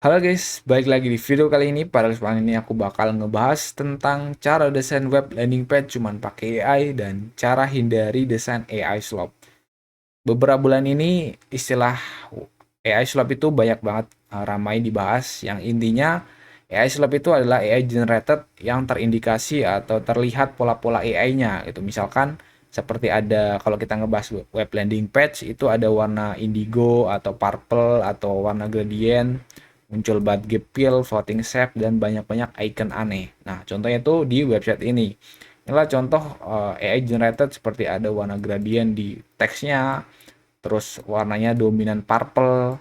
Halo guys, balik lagi di video kali ini. Pada kesempatan ini aku bakal ngebahas tentang cara desain web landing page cuman pakai AI dan cara hindari desain AI slop. Beberapa bulan ini istilah AI slop itu banyak banget ramai dibahas. Yang intinya AI slop itu adalah AI generated yang terindikasi atau terlihat pola-pola AI-nya gitu. Misalkan seperti ada kalau kita ngebahas web landing page itu ada warna indigo atau purple atau warna gradient, muncul budget fill, floating shape dan banyak-banyak icon aneh. Nah, contohnya itu di website ini. Inilah contoh AI generated seperti ada warna gradient di teksnya, terus warnanya dominan purple,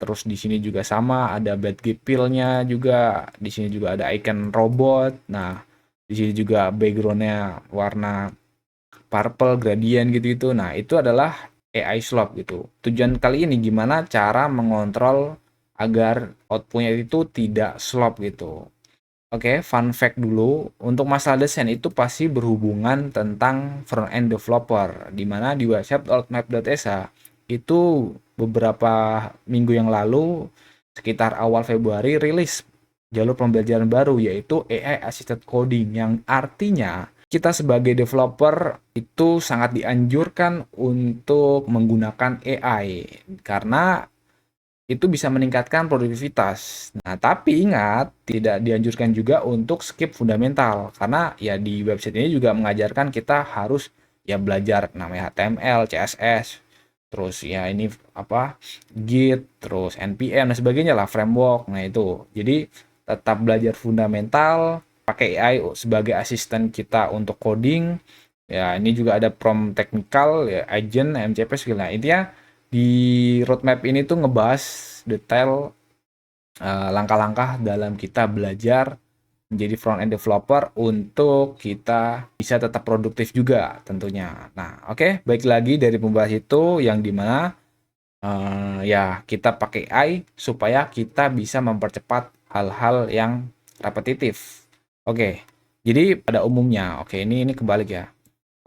terus di sini juga sama ada budget fill-nya juga, di sini juga ada icon robot. Nah, di sini juga backgroundnya warna purple gradient gitu-gitu. Nah, itu adalah AI slop gitu. Tujuan kali ini gimana cara mengontrol agar outputnya itu tidak slop gitu. Oke, fun fact dulu, untuk masalah desain itu pasti berhubungan tentang front end developer, di mana di website altmap.esa itu beberapa minggu yang lalu, sekitar awal Februari, rilis jalur pembelajaran baru, yaitu AI Assisted Coding, yang artinya kita sebagai developer itu sangat dianjurkan untuk menggunakan AI, karena itu bisa meningkatkan produktivitas. Nah, tapi ingat, tidak dianjurkan juga untuk skip fundamental, karena ya di website ini juga mengajarkan kita harus ya belajar namanya HTML, CSS, terus ya ini apa, Git, terus NPM dan sebagainya lah, framework. Nah, itu. Jadi tetap belajar fundamental, pakai AI sebagai asisten kita untuk coding. Ya, ini juga ada prompt technical, ya, agent, MCP skill. Nah, intinya di roadmap ini tuh ngebahas detail langkah-langkah dalam kita belajar menjadi front end developer untuk kita bisa tetap produktif juga tentunya. Nah, oke, baik lagi dari pembahas itu yang dimana ya kita pakai AI supaya kita bisa mempercepat hal-hal yang repetitif. Oke, jadi pada umumnya, oke ini kebalik ya.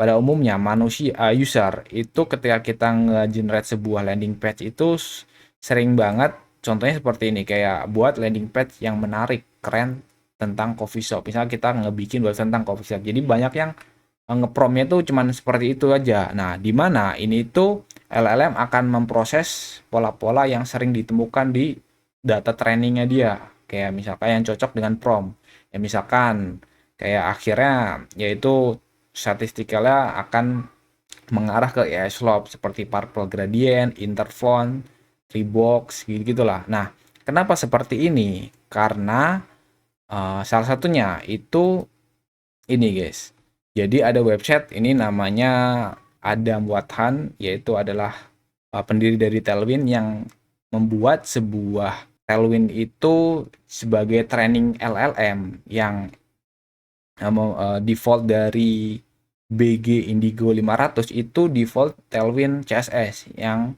Pada umumnya manusia user itu ketika kita nge-generate sebuah landing page itu sering banget contohnya seperti ini, kayak buat landing page yang menarik, keren tentang coffee shop. Misalnya kita ngebikin website tentang coffee shop. Jadi banyak yang ngepromnya tuh cuman seperti itu aja. Nah, di mana ini tuh LLM akan memproses pola-pola yang sering ditemukan di data trainingnya dia. Kayak misalkan yang cocok dengan prompt. Ya misalkan kayak akhirnya yaitu statistikalnya akan mengarah ke AI slope seperti purple gradient, interfont, treebox, gitu-gitulah. Nah, kenapa seperti ini? Karena salah satunya itu ini guys. Jadi ada website ini namanya Adam Wathan, yaitu adalah pendiri dari Tailwind yang membuat sebuah Tailwind itu sebagai training LLM yang default dari BG Indigo 500 itu default Tailwind CSS yang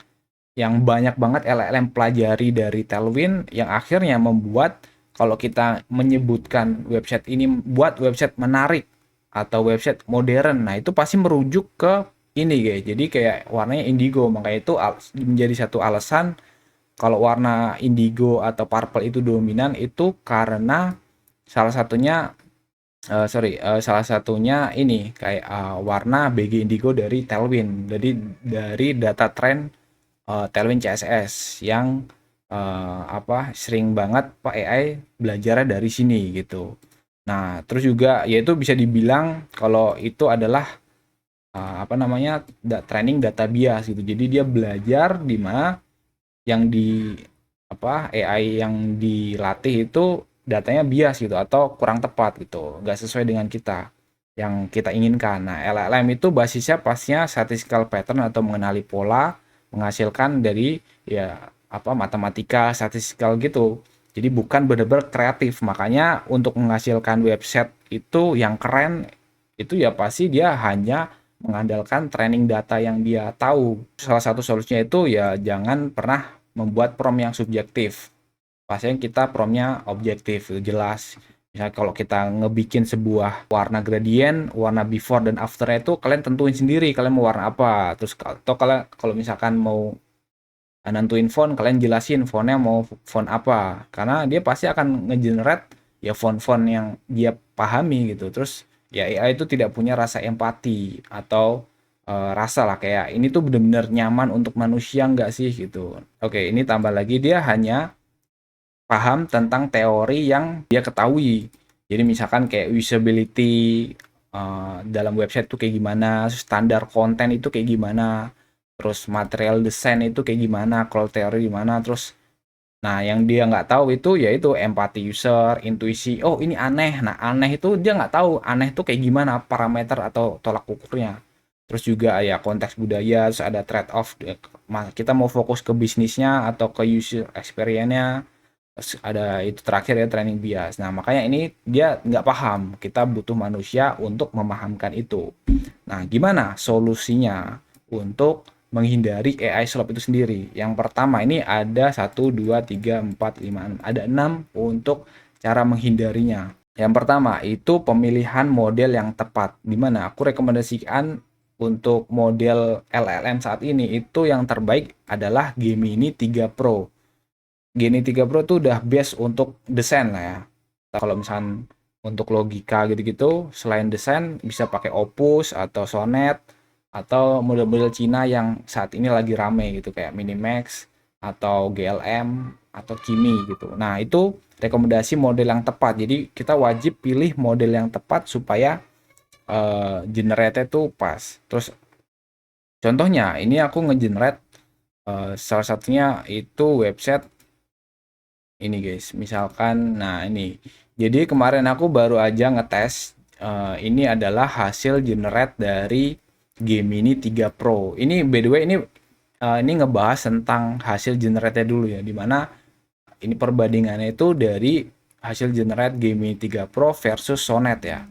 banyak banget LLM pelajari dari Tailwind yang akhirnya membuat kalau kita menyebutkan website ini buat website menarik atau website modern, nah itu pasti merujuk ke ini guys. Jadi kayak warnanya indigo, makanya itu menjadi satu alasan kalau warna indigo atau purple itu dominan itu karena salah satunya salah satunya ini kayak warna BG Indigo dari Tailwind, jadi dari data trend Tailwind CSS yang apa sering banget Pak AI belajarnya dari sini gitu. Nah, terus juga yaitu bisa dibilang kalau itu adalah apa namanya training data bias gitu. Jadi dia belajar di mana yang di apa AI yang dilatih itu datanya bias gitu atau kurang tepat gitu, nggak sesuai dengan kita yang kita inginkan. Nah, LLM itu basisnya pastinya statistical pattern atau mengenali pola, menghasilkan dari ya apa matematika statistikal gitu. Jadi bukan benar-benar kreatif. Makanya untuk menghasilkan website itu yang keren itu ya pasti dia hanya mengandalkan training data yang dia tahu. Salah satu solusinya itu ya jangan pernah membuat prompt yang subjektif. Pastinya kita promptnya objektif, jelas. Misalnya kalau kita ngebikin sebuah warna gradient, warna before dan after itu kalian tentuin sendiri kalian mau warna apa. Terus atau kalau misalkan mau nentuin font, kalian jelasin fontnya mau font apa, karena dia pasti akan ngegenerate ya font-font yang dia pahami gitu. Terus ya AI itu tidak punya rasa empati atau rasa lah, kayak ini tuh bener-bener nyaman untuk manusia nggak sih gitu. Oke, ini tambah lagi dia hanya paham tentang teori yang dia ketahui. Jadi misalkan kayak usability dalam website itu kayak gimana, standar konten itu kayak gimana, terus material desain itu kayak gimana, call theory gimana, terus nah yang dia nggak tahu itu yaitu empati user, intuisi. Oh ini aneh. Nah aneh itu dia nggak tahu aneh itu kayak gimana parameter atau tolak ukurnya. Terus juga ya konteks budaya, terus ada trade off. Kita mau fokus ke bisnisnya atau ke user experience-nya. Terus ada itu terakhir ya training bias. Nah makanya ini dia nggak paham. Kita butuh manusia untuk memahamkan itu. Nah gimana solusinya untuk menghindari AI slop itu sendiri? Yang pertama ini ada 1, 2, 3, 4, 5, 6. Ada 6 untuk cara menghindarinya. Yang pertama itu pemilihan model yang tepat. Dimana aku rekomendasikan untuk model LLM saat ini itu yang terbaik adalah Gemini 3 Pro. Geni 3 Pro tuh udah best untuk desain lah ya. Kalau misalkan untuk logika gitu-gitu, selain desain bisa pakai Opus atau Sonnet atau model-model Cina yang saat ini lagi rame gitu kayak Minimax atau GLM atau Kimi gitu. Nah, itu rekomendasi model yang tepat. Jadi kita wajib pilih model yang tepat supaya generate tuh pas. Terus contohnya ini aku ngegenerate salah satunya itu website ini guys, misalkan, nah ini. Jadi kemarin aku baru aja ngetes, ini adalah hasil generate dari Gemini 3 Pro. Ini by the way ini ngebahas tentang hasil generate dulu ya, dimana ini perbandingannya itu dari hasil generate Gemini 3 Pro versus Sonnet ya.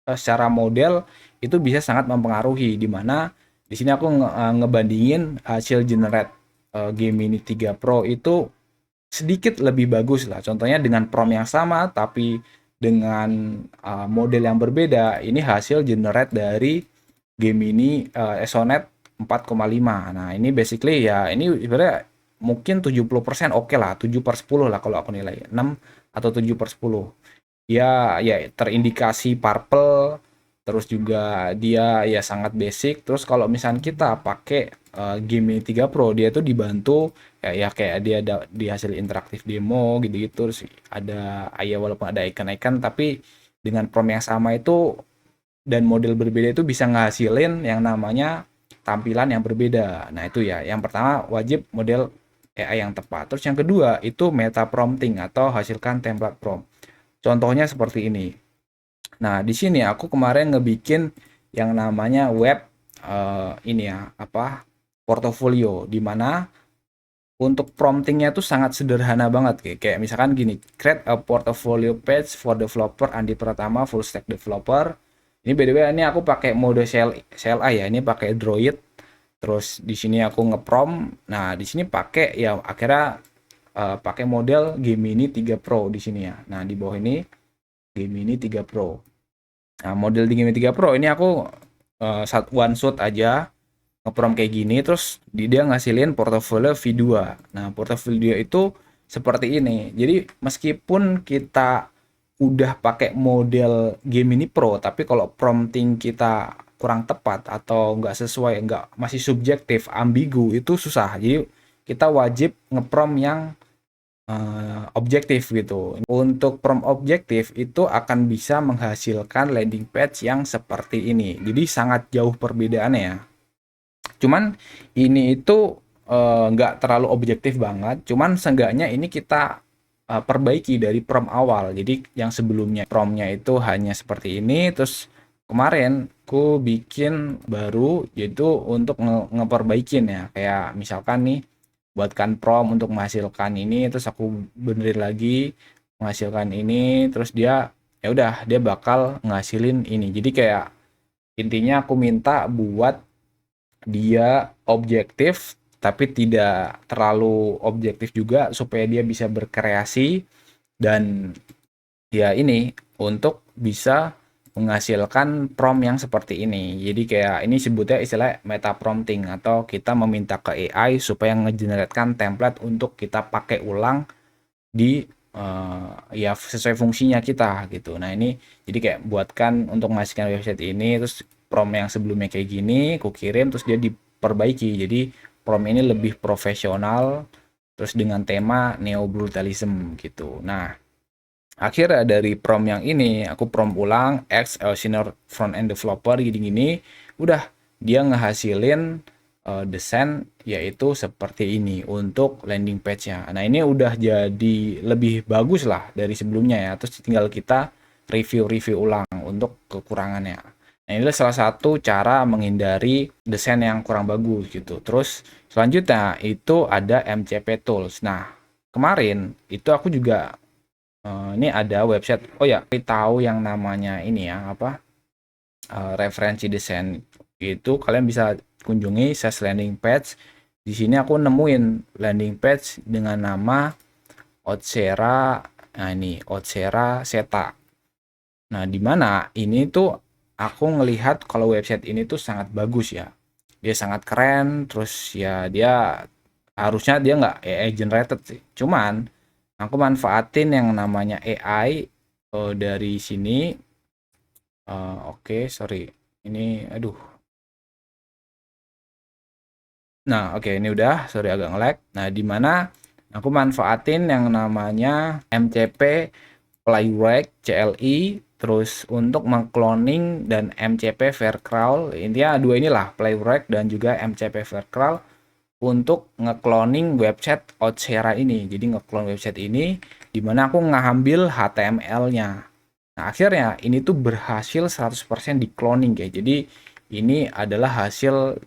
Secara model itu bisa sangat mempengaruhi, dimana di sini aku ngebandingin hasil generate Gemini 3 Pro itu sedikit lebih bagus lah. Contohnya dengan prompt yang sama tapi dengan model yang berbeda. Ini hasil generate dari Gemini Sonnet 4,5. Nah, ini basically ya ini sebenarnya mungkin 70% oke lah, 7/10 lah kalau aku nilai. 6 atau 7/10. Ya ya terindikasi purple, terus juga dia ya sangat basic. Terus kalau misalnya kita pakai Gemini 3 Pro, dia tuh dibantu ya kayak dia ada di hasil interaktif demo gitu-gitu. Terus ada ya walaupun ada icon-icon tapi dengan prompt yang sama itu dan model berbeda itu bisa ngasilin yang namanya tampilan yang berbeda. Nah, itu ya. Yang pertama wajib model AI yang tepat. Terus yang kedua itu meta prompting atau hasilkan template prompt. Contohnya seperti ini. Nah, di sini aku kemarin ngebikin yang namanya web ini ya, apa? Portofolio, di mana untuk promptingnya tuh sangat sederhana banget kayak misalkan gini, create a portfolio page for developer Andi Pratama full stack developer. Ini by the way ini aku pakai mode CLI ya, ini pakai Droid. Terus di sini aku ngeprompt. Nah, di sini pakai ya akhirnya pakai model Gemini 3 Pro di sini ya. Nah, di bawah ini Gemini 3 Pro. Nah, model di Gemini 3 Pro ini aku one shot aja ngeprompt kayak gini, terus dia ngasilin portofolio V2. Nah, portofolio itu seperti ini. Jadi meskipun kita udah pakai model Gemini Pro, tapi kalau prompting kita kurang tepat atau nggak sesuai, nggak masih subjektif, ambigu, itu susah. Jadi kita wajib ngeprompt yang objektif gitu. Untuk prompt objektif itu akan bisa menghasilkan landing page yang seperti ini. Jadi sangat jauh perbedaannya ya. Cuman ini itu nggak terlalu objektif banget. Cuman seenggaknya ini kita perbaiki dari prompt awal. Jadi yang sebelumnya promptnya itu hanya seperti ini. Terus kemarin aku bikin baru yaitu untuk ngeperbaikin ya. Kayak misalkan nih buatkan prompt untuk menghasilkan ini, terus aku benerin lagi menghasilkan ini, terus dia ya udah dia bakal ngasilin ini. Jadi kayak intinya aku minta buat dia objektif tapi tidak terlalu objektif juga supaya dia bisa berkreasi dan ya ini untuk bisa menghasilkan prompt yang seperti ini. Jadi kayak ini sebutnya istilah meta prompting, atau kita meminta ke AI supaya ngegeneratkan template untuk kita pakai ulang di ya sesuai fungsinya kita gitu. Nah ini jadi kayak buatkan untuk menghasilkan website ini, terus prompt yang sebelumnya kayak gini, ku kirim terus dia diperbaiki. Jadi prompt ini lebih profesional, terus dengan tema neo brutalism gitu. Nah akhirnya dari prompt yang ini aku prompt ulang X senior front end developer gini-gini, udah dia ngehasilin desain yaitu seperti ini untuk landing page-nya. Nah ini udah jadi lebih bagus lah dari sebelumnya ya. Terus tinggal kita review ulang untuk kekurangannya. Nah ini adalah salah satu cara menghindari desain yang kurang bagus gitu. Terus selanjutnya itu ada MCP Tools. Nah kemarin itu aku juga ini ada website, oh ya, tahu yang namanya ini ya, apa, referensi desain itu kalian bisa kunjungi Sales Landing Page. Di sini aku nemuin landing page dengan nama Outsera. Nah ini Outsera Seta. Nah di mana ini tuh aku ngelihat kalau website ini tuh sangat bagus ya. Dia sangat keren, terus ya dia harusnya dia nggak AI generated sih. Cuman aku manfaatin yang namanya AI dari sini. Oke, sorry. Ini, aduh. Nah, oke, ini udah. Sorry agak nge-lag. Nah, di mana aku manfaatin yang namanya MCP Playwright CLI, terus untuk mengcloning dan MCP Vercrawl. Intinya dua inilah, Playwright dan juga MCP Vercrawl, untuk ngekloning website Outsera ini. Jadi ngeklon website ini di mana aku ngambil HTML-nya. Nah, akhirnya ini tuh berhasil 100% di cloning ya. Jadi ini adalah hasil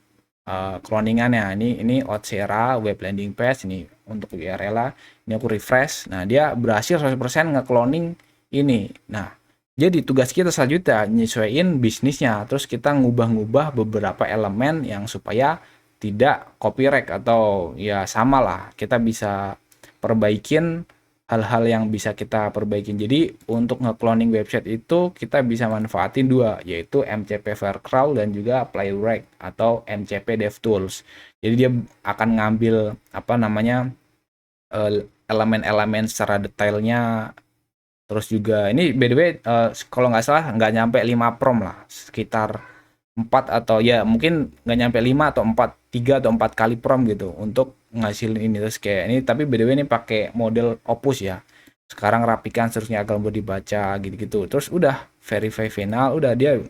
cloningannya. Ini Outsera web landing page ini untuk URL. Ini aku refresh. Nah, dia berhasil 100% ngekloning ini. Nah, jadi tugas kita selanjutnya nyesuaiin bisnisnya. Terus kita ngubah-ngubah beberapa elemen yang supaya tidak copyright atau ya sama lah, kita bisa perbaikin hal-hal yang bisa kita perbaikin. Jadi untuk nge-cloning website itu kita bisa manfaatin dua, yaitu MCP Vercrawl dan juga Playwright atau MCP DevTools. Jadi dia akan ngambil apa namanya elemen-elemen secara detailnya. Terus juga ini by the way kalau nggak salah nggak nyampe 5 prompt lah, sekitar 4 atau ya mungkin nggak nyampe 5 atau 4, 3 atau 4 kali prompt gitu untuk ngasilin ini. Terus kayak ini, tapi by the way ini pakai model Opus ya. Sekarang rapikan seterusnya agar mudah dibaca gitu-gitu. Terus udah verify final, udah dia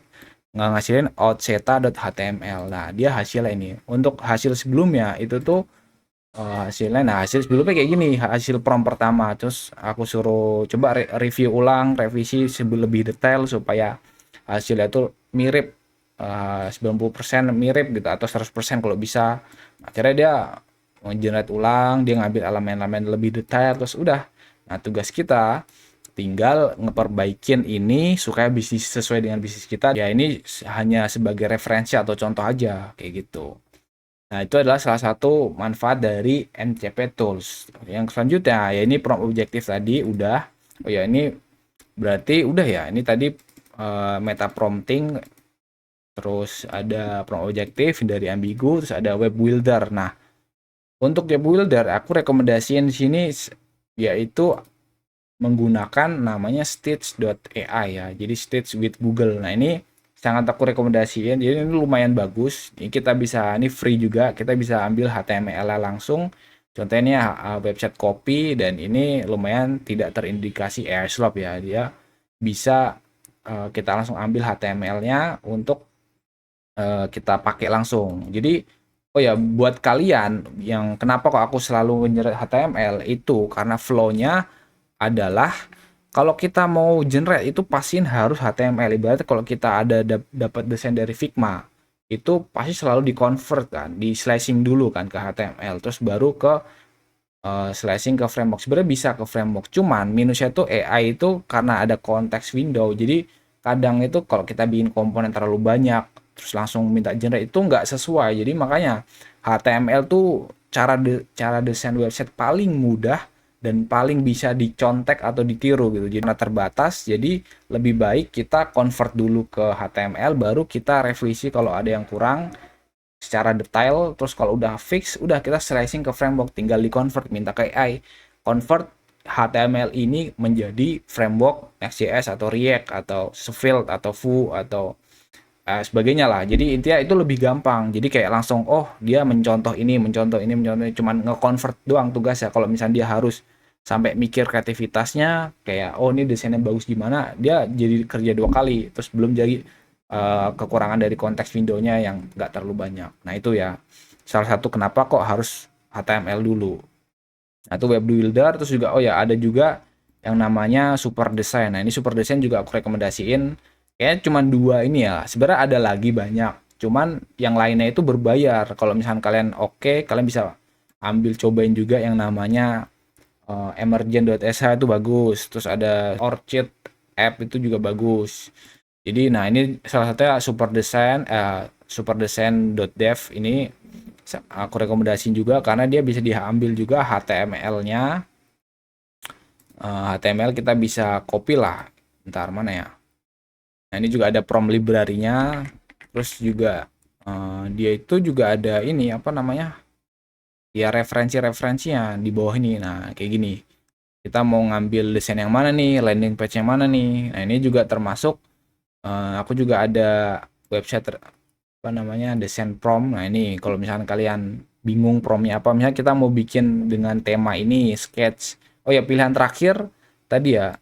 nggak ngasilin outseta.html. Nah dia hasilnya ini. Untuk hasil sebelumnya itu tuh hasilnya, nah hasil sebelumnya kayak gini, hasil prompt pertama. Terus aku suruh coba review ulang, revisi lebih detail supaya hasilnya tuh mirip 90% mirip gitu atau 100% kalau bisa. Akhirnya dia generate ulang, dia ngambil elemen-elemen lebih detail, terus udah. Nah tugas kita tinggal ngeperbaikin ini supaya bisnis sesuai dengan bisnis kita. Ya ini hanya sebagai referensi atau contoh aja kayak gitu. Nah itu adalah salah satu manfaat dari MCP Tools. Yang selanjutnya ya ini prompt objektif tadi udah. Oh ya ini berarti udah ya. Ini tadi meta prompting, terus ada prompt objektif dari Ambigu, terus ada web builder. Nah, untuk web builder aku rekomendasiin di sini yaitu menggunakan namanya Stitch.ai ya. Jadi Stitch with Google. Nah, ini sangat aku rekomendasiin. Jadi ini lumayan bagus. Ini kita bisa, ini free juga. Kita bisa ambil HTML langsung. Contohnya website copy, dan ini lumayan tidak terindikasi Airslop ya. Dia bisa kita langsung ambil HTML-nya untuk kita pakai langsung. Jadi oh ya buat kalian yang kenapa kok aku selalu generate HTML itu karena flow-nya adalah kalau kita mau generate itu pastiin harus HTML. Ibaratnya kalau kita ada dapat desain dari Figma itu pasti selalu di-convert kan, di slashing dulu kan ke HTML, terus baru ke slashing ke framework. Sebenarnya bisa ke framework, cuman minusnya tuh AI itu karena ada konteks window. Jadi kadang itu kalau kita bikin komponen terlalu banyak terus langsung minta generate itu nggak sesuai. Jadi makanya HTML tuh cara desain website paling mudah dan paling bisa dicontek atau ditiru gitu. Jadi karena terbatas, jadi lebih baik kita convert dulu ke HTML, baru kita revisi kalau ada yang kurang secara detail. Terus kalau udah fix, udah kita slicing ke framework, tinggal di convert, minta ke AI convert HTML ini menjadi framework Next.js atau React atau Svelte atau Vue atau sebagainya lah. Jadi intinya itu lebih gampang. Jadi kayak langsung, oh dia mencontoh ini, mencontoh ini, mencontoh ini, cuman nge-convert doang tugas ya. Kalau misalnya dia harus sampai mikir kreativitasnya, kayak oh ini desainnya bagus gimana, dia jadi kerja 2 kali. Terus belum jadi kekurangan dari konteks windownya yang nggak terlalu banyak. Nah itu ya salah satu kenapa kok harus HTML dulu. Nah itu web builder. Terus juga oh ya ada juga yang namanya super design. Nah ini super design juga aku rekomendasiin. Kayaknya cuma 2 ini ya. Sebenarnya ada lagi banyak. Cuman yang lainnya itu berbayar. Kalau misalnya kalian oke, kalian bisa ambil cobain juga yang namanya emergent.sh itu bagus. Terus ada Orchid app itu juga bagus. Jadi nah ini salah satunya superdesign.dev ini aku rekomendasiin juga karena dia bisa diambil juga HTML-nya. HTML kita bisa copy lah. Bentar mana ya? Nah, ini juga ada prompt library-nya. Terus juga dia itu juga ada ini apa namanya? Ya referensi-referensinya di bawah ini. Nah, kayak gini. Kita mau ngambil desain yang mana nih, landing page yang mana nih. Nah, ini juga termasuk aku juga ada website apa namanya desain prompt. Nah, ini kalau misalnya kalian bingung promptnya apa, misalnya kita mau bikin dengan tema ini sketch. Oh ya, pilihan terakhir tadi ya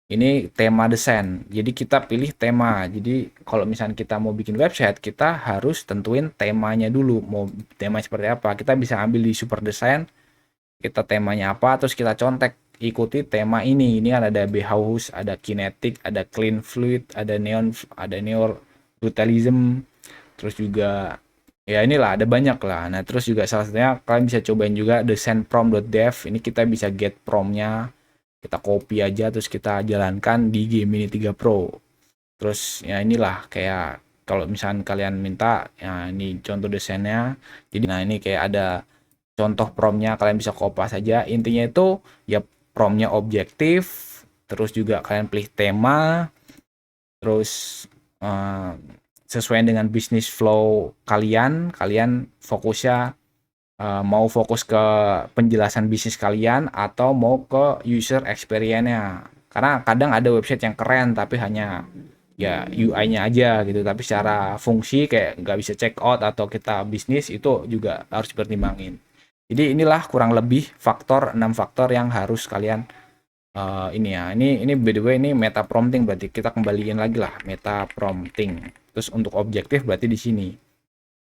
ini tema desain. Jadi kita pilih tema. Jadi kalau misalnya kita mau bikin website, kita harus tentuin temanya dulu. Mau tema seperti apa? Kita bisa ambil di super design. Kita temanya apa, terus kita contek ikuti tema ini. Ini ada Bauhaus, ada kinetic, ada clean fluid, ada neo brutalism. Terus juga ya inilah ada banyak lah. Nah terus juga salah satunya kalian bisa cobain juga desainprompt.dev. Ini kita bisa get promptnya, kita copy aja terus kita jalankan di Gemini 3 Pro. Terus ya inilah kayak kalau misalnya kalian minta ya ini contoh desainnya. Jadi nah ini kayak ada contoh promptnya, kalian bisa kopas saja. Intinya itu ya promptnya objektif, terus juga kalian pilih tema, terus sesuai dengan bisnis flow kalian fokusnya mau fokus ke penjelasan bisnis kalian atau mau ke user experience-nya. Karena kadang ada website yang keren tapi hanya ya UI-nya aja gitu, tapi secara fungsi kayak nggak bisa check out atau kita bisnis itu juga harus dipertimbangin. Jadi inilah kurang lebih 6 faktor yang harus kalian ini ya. Ini by the way ini meta prompting, berarti kita kembaliin lagi lah meta prompting. Terus untuk objektif berarti di sini.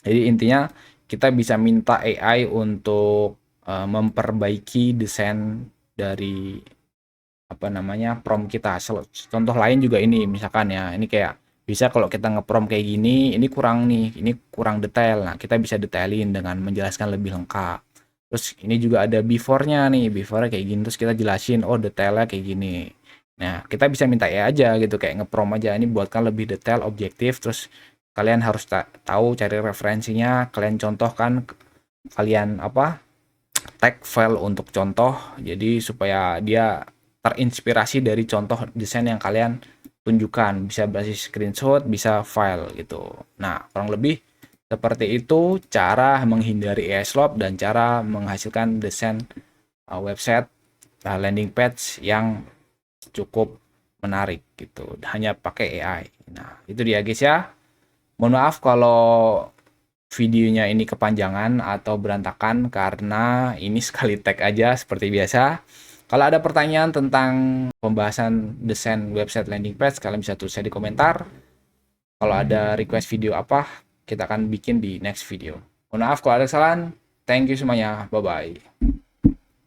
Jadi intinya kita bisa minta AI untuk memperbaiki desain dari apa namanya prompt kita. Contoh lain juga ini misalkan ya, ini kayak bisa kalau kita ngeprompt kayak gini, ini kurang nih, ini kurang detail. Nah, kita bisa detailin dengan menjelaskan lebih lengkap. Terus ini juga ada before-nya nih, before-nya kayak gini, terus kita jelasin, oh detailnya kayak gini. Nah, kita bisa minta ya aja gitu, kayak ngeprompt aja, ini buatkan lebih detail, objektif, terus kalian harus tahu cari referensinya, kalian contohkan, kalian apa, tag file untuk contoh, jadi supaya dia terinspirasi dari contoh desain yang kalian tunjukkan, bisa berbasis screenshot, bisa file gitu. Nah, kurang lebih seperti itu cara menghindari AI slop dan cara menghasilkan desain website landing page yang cukup menarik gitu hanya pakai AI. Nah, itu dia guys ya. Mohon maaf kalau videonya ini kepanjangan atau berantakan karena ini sekali tag aja seperti biasa. Kalau ada pertanyaan tentang pembahasan desain website landing page, kalian bisa tulis di komentar. Kalau ada request video apa, kita akan bikin di next video. Mohon maaf kalau ada kesalahan. Thank you semuanya. Bye-bye.